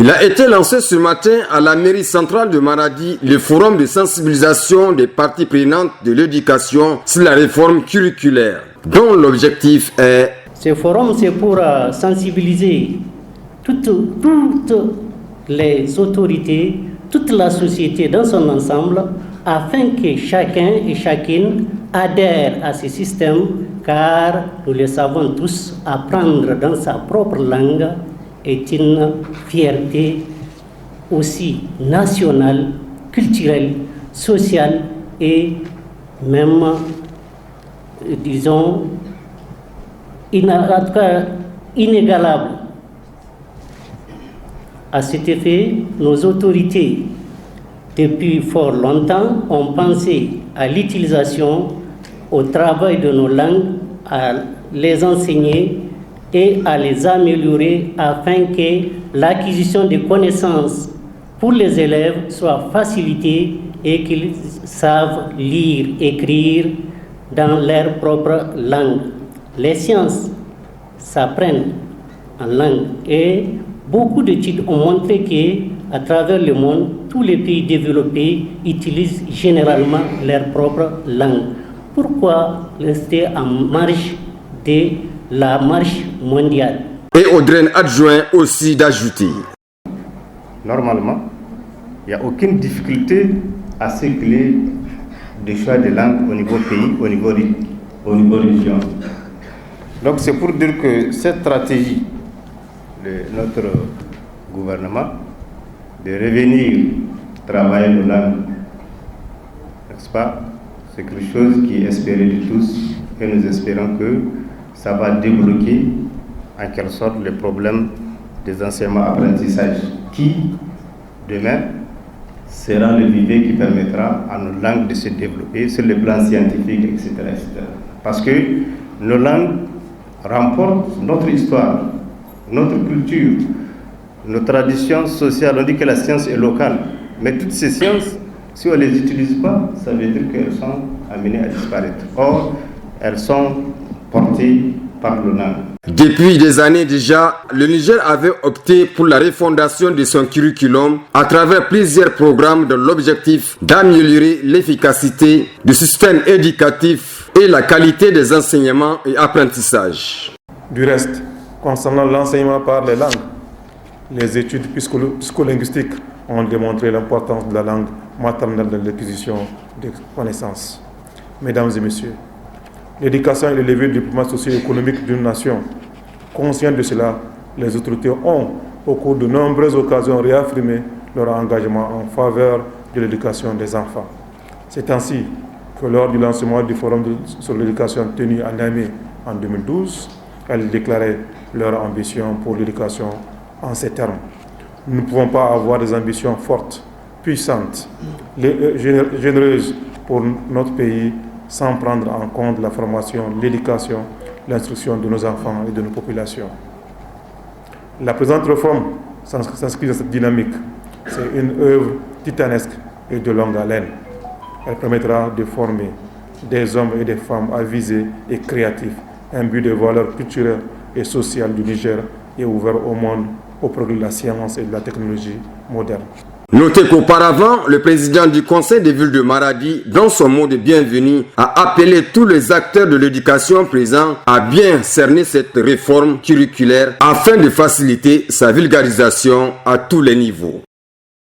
Il a été lancé ce matin à la mairie centrale de Maradi le forum de sensibilisation des parties prenantes de l'éducation sur la réforme curriculaire, dont l'objectif est... Ce forum, c'est pour sensibiliser toutes les autorités, toute la société dans son ensemble, afin que chacun et chacune adhère à ce système, car nous le savons tous, apprendre dans sa propre langue est une fierté aussi nationale, culturelle, sociale et même, disons, inégalable. À cet effet, nos autorités, depuis fort longtemps, ont pensé à l'utilisation, au travail de nos langues, à les enseigner et à les améliorer afin que l'acquisition de connaissances pour les élèves soit facilitée et qu'ils savent lire, écrire dans leur propre langue. Les sciences s'apprennent en langue et beaucoup d'études ont montré qu'à travers le monde, tous les pays développés utilisent généralement leur propre langue. Pourquoi rester en marge de la marche mondiale? Et Audrey adjoint aussi d'ajouter. Normalement, il n'y a aucune difficulté à ce qu'il y ait des choix de langue au niveau pays, au niveau région. Donc c'est pour dire que cette stratégie de notre gouvernement de revenir travailler nos langues, n'est-ce pas? C'est quelque chose qui est espéré de tous et nous espérons que ça va débloquer en quelque sorte le problème des enseignements-apprentissages qui, demain, sera le vivier qui permettra à nos langues de se développer sur le plan scientifique, etc. Parce que nos langues remportent notre histoire, notre culture, nos traditions sociales. On dit que la science est locale, mais toutes ces sciences, si on ne les utilise pas, ça veut dire qu'elles sont amenées à disparaître. Or, elles sont portées par nos langues. Depuis des années déjà, le Niger avait opté pour la refondation de son curriculum à travers plusieurs programmes dans l'objectif d'améliorer l'efficacité du système éducatif et la qualité des enseignements et apprentissages. Du reste, concernant l'enseignement par les langues, les études psycholinguistiques ont démontré l'importance de la langue maternelle dans l'acquisition des connaissances. Mesdames et messieurs, l'éducation est le levier du développement socio-économique d'une nation. Conscients de cela, les autorités ont, au cours de nombreuses occasions, réaffirmé leur engagement en faveur de l'éducation des enfants. C'est ainsi que lors du lancement du Forum sur l'éducation tenu à Niamey en 2012, elles déclaraient leur ambition pour l'éducation en ces termes. Nous ne pouvons pas avoir des ambitions fortes, puissantes, généreuses pour notre pays sans prendre en compte la formation, l'éducation, l'instruction de nos enfants et de nos populations. La présente réforme s'inscrit dans cette dynamique. C'est une œuvre titanesque et de longue haleine. Elle permettra de former des hommes et des femmes avisés et créatifs, imbus des valeurs culturelles et sociales du Niger et ouverts au monde, au progrès de la science et de la technologie moderne. Notez qu'auparavant, le président du Conseil des villes de Maradi, dans son mot de bienvenue, a appelé tous les acteurs de l'éducation présents à bien cerner cette réforme curriculaire afin de faciliter sa vulgarisation à tous les niveaux.